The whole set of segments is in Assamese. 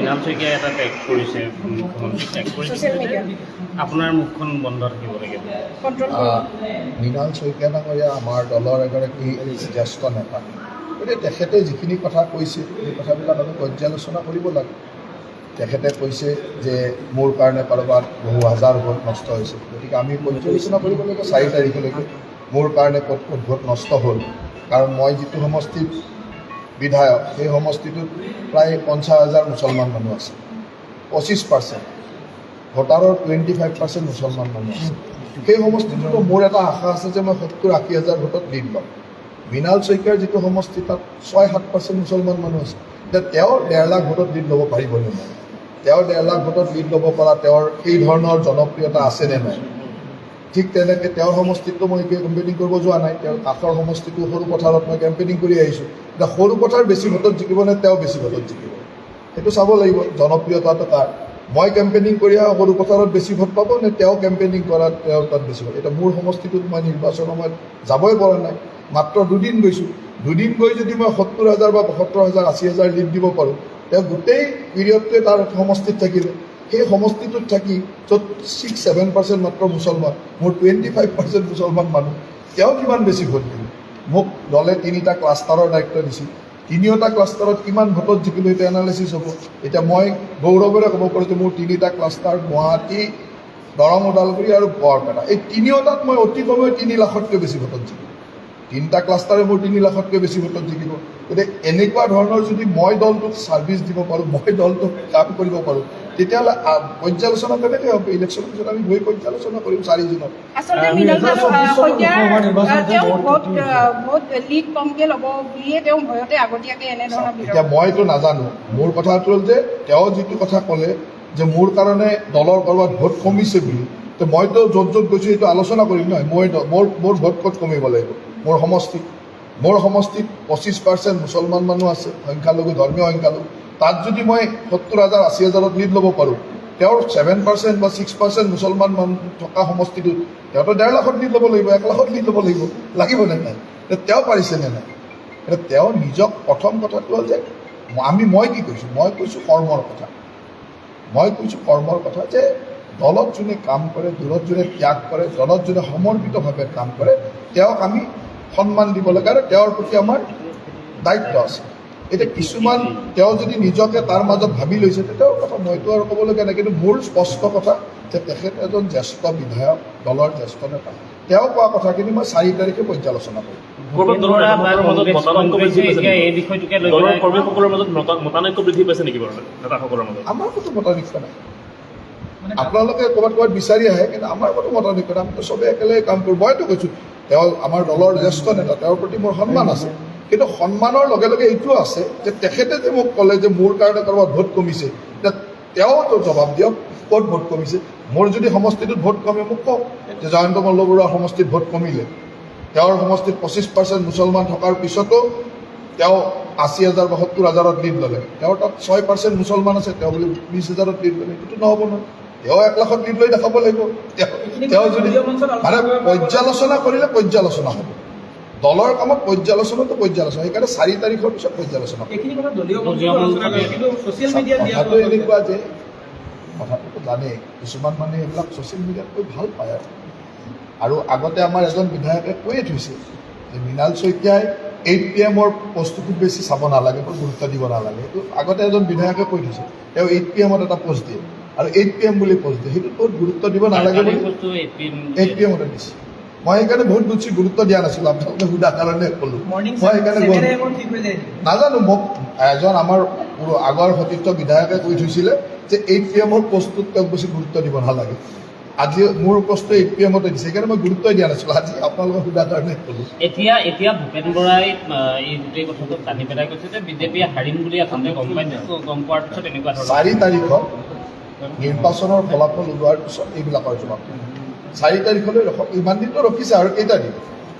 মৃণাল শইকীয়াই এটা টেগ কৰিছে, মুখ্যমন্ত্ৰী টেগ কৰিছে, আপোনাৰ মুখখন বন্ধ থাকিব লাগিব। মৃণাল শইকীয়া ডাঙৰীয়া আমাৰ দলৰ এগৰাকী জ্যেষ্ঠ নেতা, গতিকে তেখেতে যিখিনি কথা কৈছে সেই কথাবিলাক আমি পৰ্যালোচনা কৰিব লাগে। তেখেতে কৈছে যে মোৰ কাৰণে কাৰোবাৰ বহু হাজাৰ ভোট নষ্ট হৈছে, গতিকে আমি পৰ্যালোচনা কৰিব লাগিব 4 তাৰিখলৈকে মোৰ কাৰণে ক'ত ক'ত ভোট নষ্ট হ'ল। কাৰণ মই যিটো সমষ্টিত বিধায়ক, সেই সমষ্টিটোত প্ৰায় 50,000 মুছলমান মানুহ আছে, 25% ভোটাৰৰ 25% মুছলমান মানুহ আছে। সেই সমষ্টিটোতো মোৰ এটা আশা আছে যে মই 70-80,000 ভোটত লিড ল'ম। মৃণাল শইকীয়াৰ যিটো সমষ্টি তাত 6-7% মুছলমান মানুহ আছে, এতিয়া তেওঁ 1.5 লাখ ভোটত লিড ল'ব পাৰিবনে নাই? তেওঁ 1.5 লাখ ভোটত লিড ল'ব পৰা তেওঁৰ সেই ধৰণৰ জনপ্ৰিয়তা আছেনে নাই? ঠিক তেনেকৈ তেওঁৰ সমষ্টিতটো মই কেম্পেইনিং কৰিব যোৱা নাই, তেওঁৰ কাষৰ সমষ্টিটো সৰু পথাৰত মই কেম্পেইনিং কৰি আহিছোঁ। এতিয়া সৰু পথাৰ বেছি ভোটত জিকিব নে তেওঁ বেছি ভোটত জিকিব, সেইটো চাব লাগিব। জনপ্ৰিয়তাটো কাৰ, মই কেম্পেইনিং কৰি অহা সৰু পথাৰত বেছি ভোট পাব নে তেওঁ কেম্পেইনিং কৰাত তেওঁৰ তাত বেছি ভোট? এতিয়া মোৰ সমষ্টিটোত মই নিৰ্বাচনৰ সময়ত যাবই পৰা নাই, মাত্ৰ 2 দিন গৈছোঁ। 2 দিন গৈ যদি মই 70,000 বা 72,000, 80,000 লিড দিব পাৰোঁ, তেওঁ গোটেই পিৰিয়ডটোৱে তাৰ সমষ্টিত থাকিলে। সেই সমষ্টিটোত থাকি য'ত 6-7% মাত্ৰ মুছলমান, মোৰ 25% মুছলমান মানুহ, তেওঁ কিমান বেছি ভোট দিলে? মোক দলে 3টা ক্লাষ্টাৰৰ দায়িত্ব দিছিল, 3টা ক্লাষ্টাৰত কিমান ভোটত জিকিলোঁ সেইটো এনালাইচিছ হ'ব। এতিয়া মই গৌৰৱেৰে ক'ব পাৰোঁ যে মোৰ 3টা ক্লাষ্টাৰ গুৱাহাটী, দৰং, ওদালগুৰি আৰু বৰপেটা, এই 3টাত মই অতি কমেও 3 লাখতকৈ বেছি ভোটত জিকিলোঁ। 3টা ক্লাষ্টাৰে মোৰ 3 লাখতকৈ বেছি ভোটত জিকিব। গতিকে এনেকুৱা ধৰণৰ যদি মই দলটোক ছাৰ্ভিচ দিব পাৰোঁ, মই দলটোক কাম কৰিব পাৰোঁ, তেতিয়াহ'লে পৰ্যালোচনা কেনেকৈ হ'ব? ইলেকশ্যনৰ পিছত আমি গৈ পৰ্যালোচনা কৰিম 4 জুনত। আচলতে মৃণাল শইকীয়াৰ তেওঁ ভোট লিড কমকৈ ল'ব বুলিয়ে তেওঁ ভয়তে আগতীয়াকৈ এনেধৰণৰ। এতিয়া মইতো নাজানো, মোৰ কথাটো হ'ল যে তেওঁ যিটো কথা ক'লে যে মোৰ কাৰণে দলৰ ক'ৰবাত ভোট কমিছে বুলি, তো মইতো য'ত য'ত গৈছোঁ সেইটো আলোচনা কৰিম নহয়। মোৰ ভোট ক'ত কমিব লাগিব? মোৰ সমষ্টিত 25% মুছলমান মানুহ আছে, সংখ্যালঘু, ধৰ্মীয় সংখ্যালঘু। তাত যদি মই 70,000, 80,000ত লিড ল'ব পাৰোঁ, তেওঁৰ 7% বা 6% মুছলমান মানুহ থকা সমষ্টিটোত তেওঁতো 1.5 লাখত লিড ল'ব লাগিব, 1 লাখত লিড ল'ব লাগিব নে নাই? তেওঁ পাৰিছেনে নাই? এতিয়া তেওঁ নিজক, প্ৰথম কথাটো হ'ল যে মই কি কৈছোঁ? মই কৈছোঁ কৰ্মৰ কথা। মই কৈছোঁ কৰ্মৰ কথা যে দলত যোনে কাম কৰে, দলত যোনে ত্যাগ কৰে, দলত যোনে সমৰ্পিতভাৱে কাম কৰে, তেওঁক আমি সন্মান দিব লাগে আৰু তেওঁৰ প্ৰতি আমাৰ দায়িত্ব আছে। এতিয়া কিছুমান তেওঁ যদি নিজকে তাৰ মাজত ভাবি লৈছে, তেওঁৰ কথা মইতো আৰু ক'বলগীয়া নাই। কিন্তু মোৰ স্পষ্ট কথা যে তেখেত এজন জ্যেষ্ঠ বিধায়ক, দলৰ জ্যেষ্ঠ নেতা, তেওঁ কোৱা কথাখিনি মই 4 তাৰিখে পৰ্যালোচনা কৰিম। আমাৰ কোনো মতানৈক্য নাই। আপোনালোকে ক'ৰবাত বিচাৰি আহে, কিন্তু আমাৰ কোনো মতানৈক্য নাই। আমিতো চবেই একেলগে কাম কৰোঁ। মইতো কৈছোঁ তেওঁ আমাৰ দলৰ জ্যেষ্ঠ নেতা, তেওঁৰ প্ৰতি মোৰ সন্মান আছে। কিন্তু সন্মানৰ লগে লগে এইটো আছে যে তেখেতে যে মোক ক'লে যে মোৰ কাৰণে ক'ৰবাত ভোট কমিছে, এতিয়া তেওঁতো জবাব দিয়ক ক'ত ভোট কমিছে। মোৰ যদি সমষ্টিটোত ভোট কমে মোক কওক যে জয়ন্ত মল্ল বৰুৱাৰ সমষ্টিত ভোট কমিলে, তেওঁৰ সমষ্টিত 25% মুছলমান থকাৰ পিছতো তেওঁ 80,000 বা 70,000ত লিড ল'লে। তেওঁৰ তাত 6% মুছলমান আছে, তেওঁ বুলি 20,000ত লিড ল'লে, সেইটোতো নহ'ব নহয়। তেওঁ 1 লাখত লিড লৈ দেখাব লাগিব। তেওঁ যদি মানে পৰ্যালোচনা কৰিলে পৰ্যালোচনা হ'ব, দলৰ কামত পৰ্যালোচনাটো পৰ্যালোচনা। সেইকাৰণে 4 তাৰিখৰ পিছত পৰ্যালোচনা কথাটো এনেকুৱা যে কথাটোতো জানেই, কিছুমান মানুহে এইবিলাক ছ'চিয়েল মিডিয়াত কৈ ভাল পায় আৰু আগতে আমাৰ এজন বিধায়কে কৈয়ে থৈছে যে মৃণাল শইকীয়াই 8 PM পষ্টটো খুব বেছি চাব নালাগে, গুৰুত্ব দিব নালাগে। সেইটো আগতে এজন বিধায়কে কৈ থৈছে। তেওঁ 8 PM এটা পোষ্ট দিয়ে আৰু 8 PM বুলি পোষ্ট দিয়ে, সেইটো বহুত গুৰুত্ব দিব নালাগে বুলি 8 PM দিছে। মই সেইকাৰণে বহুত বেছি গুৰুত্ব দিয়া নাছিলোঁ, আপোনালোকে সোধা কাৰণে ক'লোঁ। মই সেইকাৰণে নাজানো, মোক এজন আমাৰ আগৰ সতীৰ্থ বিধায়কে কৈ থৈছিলে যে 8 PM পষ্টটোত তেওঁক বেছি গুৰুত্ব দিব নালাগে। আজি মোৰ পষ্টটো 8 PM দিছে, সেইকাৰণে মই গুৰুত্বই দিয়া নাছিলোঁ। আজি আপোনালোকে সোধা কাৰণে ক'লোঁ। এতিয়া ভূপেন বৰাই এই গোটেই কথাটো টানি পেলাই কৈছে যে বিজেপিয়ে হাৰিম বুলি আচলতে গম পোৱাৰ পিছত এনেকুৱা ধৰণৰ 4 তাৰিখত নিৰ্বাচনৰ ফলাফল ওলোৱাৰ পিছত এইবিলাকৰ জবাব দিম। 4 তাৰিখলৈ ইমান দিনটো ৰখিছে আৰু কেইটা দিন?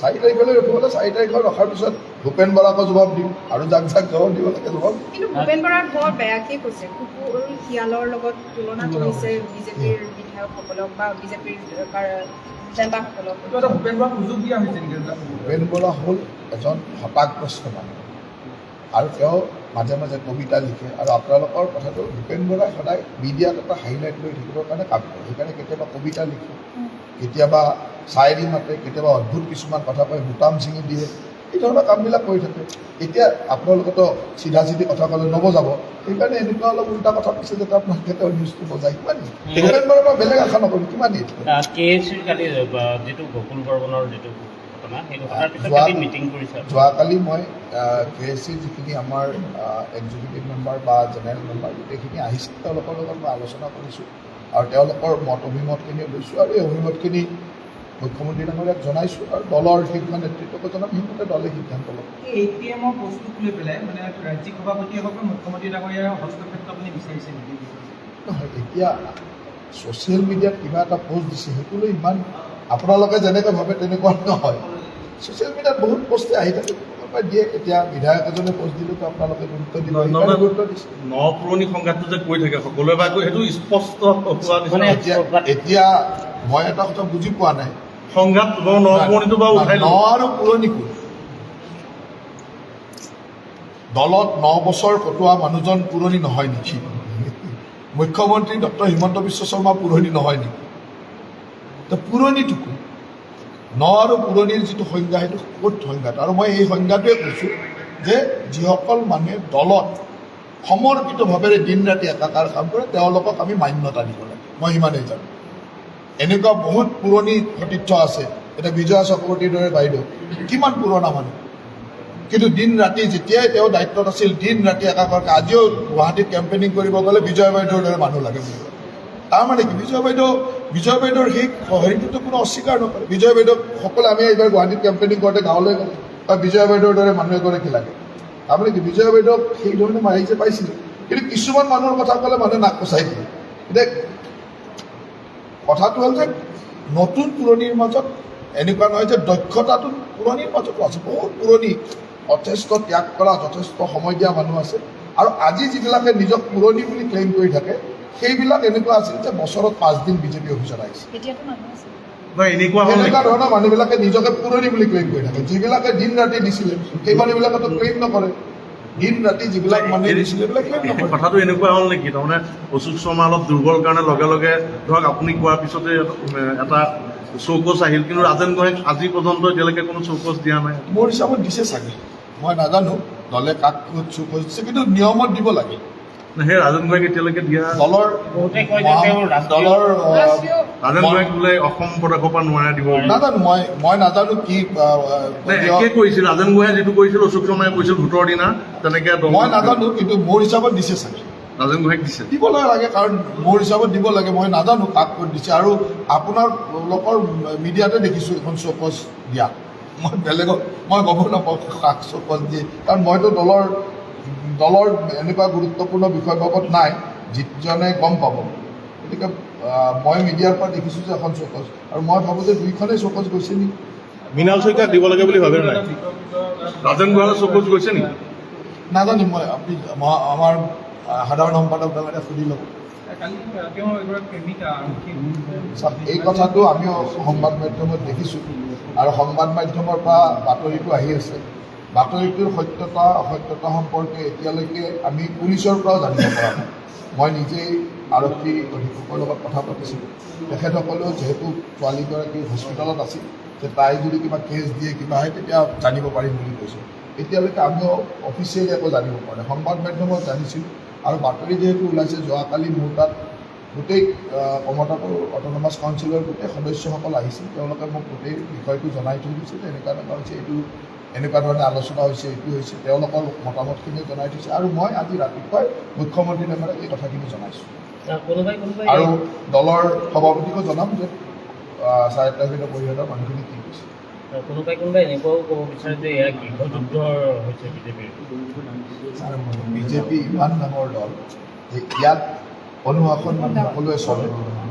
4 তাৰিখলৈ ৰখিবলৈ 4 তাৰিখত ৰখাৰ পিছত ভূপেন বৰাকো জবাব দিম আৰু যাক জবাব দিব লাগে জবাব। কিন্তু ভূপেন বৰাই বৰ বেয়াকৈ কৈছে, কুকুৰ শিয়ালৰ লগত তুলনা কৰিছে বিজেপিৰ বিধায়কসকলক বা বিজেপিৰ নেতাসকলক। ভূপেন বৰা হ'ল এজন হতাশগ্ৰস্ত মানুহ আৰু তেওঁ মাজে মাজে কবিতা লিখে আৰু আপোনালোকৰ কথাটো ভূপেন বৰাই সদায় মিডিয়াত এটা হাইলাইট লৈ থাকিবৰ কাৰণে কাম কৰে সেইকাৰণে কেতিয়াবা কবিতা লিখে কেতিয়াবা চায়েৰী মাতে কেতিয়াবা অদ্ভুত কিছুমান কথা কয় বুটাম ছিঙি দিয়ে এই ধৰণৰ কামবিলাক কৰি থাকে এতিয়া আপোনালোকেতো চিধা চিধি কথা ক'লে নবজাব সেইকাৰণে এনেকুৱা অলপ উল্টা কথা কৈছে যাতে আপোনালোকে তেওঁৰ নিউজটো বজায় সিমানেই ভূপেন বৰাই মই বেলেগ আশা নকৰোঁ কিমানেই KSCৰ কালি যিটো গকুল বৰ্মনৰ যিটো ঘটনা সেই ঘটনাৰ পিছত কালি মিটিং কৰিছে যোৱাকালি মই KSCৰ যিখিনি আমাৰ এক্সিকিউটিভ মেম্বাৰ বা জেনেৰেল মেম্বাৰ গোটেইখিনি আহিছিল তেওঁলোকৰ লগত মই আলোচনা কৰিছোঁ আৰু তেওঁলোকৰ মত অভিমতখিনি লৈছোঁ আৰু এই অভিমতখিনি মুখ্যমন্ত্ৰী ডাঙৰীয়াক জনাইছোঁ আৰু দলৰ শীৰ্ষ নেতৃত্বকে জনাম সেইমতে দলে সিদ্ধান্ত ল'ব ATM-ৰ বস্তুক লৈ পেলাই মানে ৰাজ্যিক সভাপতিসকলে মুখ্যমন্ত্ৰী ডাঙৰীয়াৰ হস্তক্ষেপ আপুনি বিচাৰিছে নেকি নহয় এতিয়া ছ'চিয়েল মিডিয়াত কিবা এটা পষ্ট দিছে সেইটো লৈ ইমান আপোনালোকে যেনেকৈ ভাবে তেনেকুৱা নহয় ছ'চিয়েল মিডিয়াত বহুত পষ্টে আহি থাকে দিয়ে এতিয়া বিধায়ক এজনে পষ্ট দিলেতো আপোনালোকে গুৰুত্ব দিব গুৰুত্ব দিছে ন পুৰণি সংঘাতটো যে কৈ থাকে সকলোৱে বা কৈ সেইটো স্পষ্ট হোৱা নিচিনা এতিয়া মই এটা কথা বুজি পোৱা নাই সংঘাত ন পুৰণিটো বা উঠাই ন আৰু পুৰণি কোন দলত 9 বছৰ কটোৱা মানুহজন পুৰণি নহয় নেকি মুখ্যমন্ত্ৰী ডক্টৰ হিমন্ত বিশ্ব শৰ্মা পুৰণি নহয় নেকি তো পুৰণিটো কোন ন আৰু পুৰণিৰ যিটো সংজ্ঞা সেইটো ক'ত সংজ্ঞাত আৰু মই এই সংজ্ঞাটোৱে কৈছোঁ যে যিসকল মানুহে দলত সমৰ্পিতভাৱেৰে দিন ৰাতি একাকাৰ কাম কৰে তেওঁলোকক আমি মান্যতা দিব লাগে মই সিমানেই জানো এনেকুৱা বহুত পুৰণি সতীৰ্থ আছে এতিয়া বিজয়া চক্ৰৱৰ্তীৰ দৰে বাইদেউ কিমান পুৰণা মানুহ কিন্তু দিন ৰাতি যেতিয়াই তেওঁ দায়িত্বত আছিল দিন ৰাতি একাকাৰ আজিও গুৱাহাটীত কেম্পেইনিং কৰিব গ'লে বিজয় বাইদেউৰ দৰে মানুহ লাগে বুলি কয় তাৰমানে কি বিজয় বাইদেউৰ সেই হেৰিটোতো কোনো অস্বীকাৰ নকৰে বিজয় বাইদেউ সকলোৱে আমি এইবাৰ গুৱাহাটীত কেম্পেইনিং কৰোঁতে গাঁৱলৈ গ'লে বা বিজয় বাইদেউৰ দৰে মানুহ এগৰাকী লাগে তাৰমানে কি বিজয় বাইদেউক সেই ধৰণে মাৰি যে পাইছিলে কিন্তু কিছুমান মানুহৰ কথা ক'লে মানুহে নাক কচাই দিয়ে এতিয়া কথাটো হ'ল যে নতুন পুৰণিৰ মাজত এনেকুৱা নহয় যে দক্ষতাটো পুৰণিৰ মাজতো আছে বহুত পুৰণি যথেষ্ট ত্যাগ কৰা যথেষ্ট সময় দিয়া মানুহ আছে আৰু আজি যিবিলাকে নিজক পুৰণি বুলি ক্লেইম কৰি থাকে সেইবিলাক এনেকুৱা আছিল যে বছৰত 5 দিন বিজেপি অফিচত আহিছে এতিয়াতো মানুহ আছে এনেকুৱা এনেকুৱা ধৰণৰ মানুহবিলাকে নিজকে পুৰণি বুলি ক্লেইম কৰি থাকে যিবিলাকে দিন ৰাতি দিছিলে সেই মানুহবিলাকেতো ক্লেইম নকৰে দিন ৰাতি যিবিলাক মানুহে দিছিলে সেইবিলাক ক্লেইম নকৰে কথাটো এনেকুৱা হ'ল নেকি তাৰমানে অশোক শৰ্মা অলপ দুৰ্বল কাৰণে লগে লগে ধৰক আপুনি কোৱাৰ পিছতে এটা চৌকছ আহিল কিন্তু ৰাজেন গোহাঁইক আজি পৰ্যন্ত এতিয়ালৈকে কোনো চৌকছ দিয়া নাই মোৰ হিচাপত দিছে চাগে মই নাজানো দলে কাক ক'ত চৌকছ দিছে কিন্তু নিয়মত দিব লাগে সেই ৰাজেন গোহাঁইক এতিয়ালৈকে দিয়া দলৰ বহুতে কয় যে তেওঁ দলৰ ৰাষ্ট্ৰীয় ৰাজেন গোহাঁইক বোলে অসম প্ৰদেশৰ পৰা নোৱাৰে দিব নাজানো মই নাজানো কি একে কৰিছিল ৰাজেন গোহাঁই যিটো কৰিছিল অশোক শৰ্মাই কৈছিল ভোটৰ দিনা তেনেকে মই নাজানো কিন্তু মোৰ হিচাপত দিছে চাগে ৰাজেন গোহাঁইক দিছে দিব লাগে কাৰণ মোৰ হিচাপত দিব লাগে মই নাজানো কাক ক'ত দিছে আৰু আপোনালোকৰ মিডিয়াতে দেখিছোঁ এখন চৌকছ দিয়া মই বেলেগক মই গম নাপাওঁ কাক চৌকছ দিয়ে কাৰণ মইতো দলৰ এনেকুৱা গুৰুত্বপূৰ্ণ বিষয়বাবত নাই যিজনে গম পাব গতিকে মই মিডিয়াৰ পৰা দেখিছোঁ যে এখন চৌকছ আৰু মই ভাবোঁ যে দুইখনেই চৌকছ গৈছে নেকি মৃণাল শইকীয়াক দিব লাগে বুলি ভাবে নাই ৰাজেন গোহাঁইলৈ চৌকছ গৈছে নেকি নাজানিম মই আপুনি আমাৰ সাধাৰণ সম্পাদক ডাঙৰীয়া সুধি ল'ব কালি তেওঁ এগৰাকী প্ৰেমিকা এই কথাটো আমিও সংবাদ মাধ্যমত দেখিছোঁ আৰু সংবাদ মাধ্যমৰ পৰা বাতৰিটো আহি আছে বাতৰিটোৰ সত্যতা অসত্যতা সম্পৰ্কে এতিয়ালৈকে আমি পুলিচৰ পৰাও জানিব পৰা নাই মই নিজেই আৰক্ষী অধীক্ষকৰ লগত কথা পাতিছিলোঁ তেখেতসকলেও যিহেতু ছোৱালীগৰাকী হস্পিটেলত আছিল যে তাই যদি কিবা কেছ দিয়ে কিবা হয় তেতিয়া জানিব পাৰিম বুলি কৈছে এতিয়ালৈকে আমিও অফিচিয়েলি একো জানিব পৰা নাই সংবাদ মাধ্যমত জানিছিলোঁ আৰু বাতৰি যিহেতু ওলাইছে যোৱাকালি মোৰ তাত গোটেই কমতাপুৰ অট'নমাছ কাউন্সিলৰ গোটেই সদস্যসকল আহিছিল তেওঁলোকে মোক গোটেই বিষয়টো জনাই থৈ দিছে যে এনেকুৱা হৈছে এইটো এনেকুৱা ধৰণে আলোচনা হৈছে এইটো হৈছে তেওঁলোকৰ মতামতখিনি জনাই থৈছে আৰু মই আজি ৰাতিপুৱাই মুখ্যমন্ত্ৰী ডাঙৰীয়াক এই কথাখিনি জনাইছোঁ আৰু দলৰ সভাপতিকো জনাম যে স্বায়ত্তশাসিত পৰিষদৰ মানুহখিনি কি কৈছে কোনোবাই এনেকুৱাও ক'ব বিচাৰে যে এয়া গৃহযুদ্ধ হৈছে বিজেপি ইমান ডাঙৰ দল যে ইয়াত অনুশাসন সকলোৱে চলে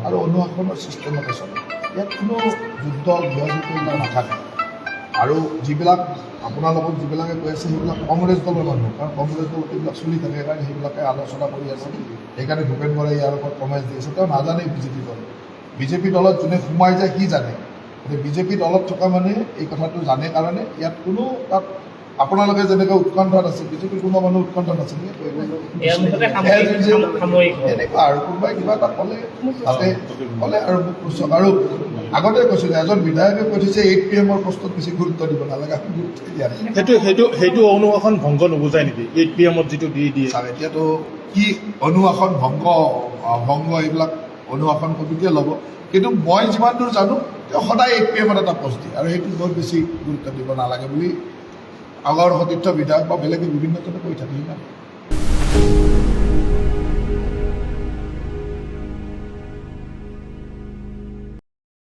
আৰু অনুশাসনৰ ছিষ্টেমতে চলে ইয়াত কোনো যুদ্ধ গৃহযুদ্ধ নাথাকে আৰু যিবিলাক আপোনাৰ লগত যিবিলাকে কৈ আছে সেইবিলাক কংগ্ৰেছ দলৰ মানুহ কাৰণ কংগ্ৰেছ দল এইবিলাক চলি থাকে সেইকাৰণে সেইবিলাকে আলোচনা কৰি আছে সেইকাৰণে ভূপেন বৰাই ইয়াৰ ওপৰত কমেণ্ট দি আছে তেওঁ নাজানেই বিজেপি দলত যোনে সোমাই যায় সি জানে বিজেপি দলত থকা মানুহে এই কথাটো জানে কাৰণে ইয়াত কোনো তাত আপোনালোকে যেনেকৈ উৎকণ্ঠাত আছে বিজেপিৰ কোনোবা মানুহ উৎকণ্ঠাত আছে নেকি এয়া মুঠতে সাময়িক এনেকুৱা আৰু কোনোবাই কিবা এটা ক'লে তাতে ক'লে আৰু মোক কৈছক আৰু আগতে কৈছিলোঁ এজন বিধায়কে কৈ থৈছে 8 PM প্ৰশ্নত বেছি গুৰুত্ব দিব নালাগে আমি গুৰুত্ব দিয়া নাই সেইটো অনুশাসন ভংগ নুবুজায় নেকি 8 PM যিটো দি দিয়ে ছাৰ এতিয়াতো কি অনুশাসন ভংগ এইবিলাক অনুশাসন কমিটিয়ে ল'ব কিন্তু মই যিমান দূৰ জানো তেওঁ সদায় 8 PM এটা পষ্ট দিয়ে আৰু সেইটো বহুত বেছি গুৰুত্ব দিব নালাগে বুলি আগৰ সতীৰ্থ বিধায়ক বা বেলেগে বিভিন্নজনে কৈ থাকে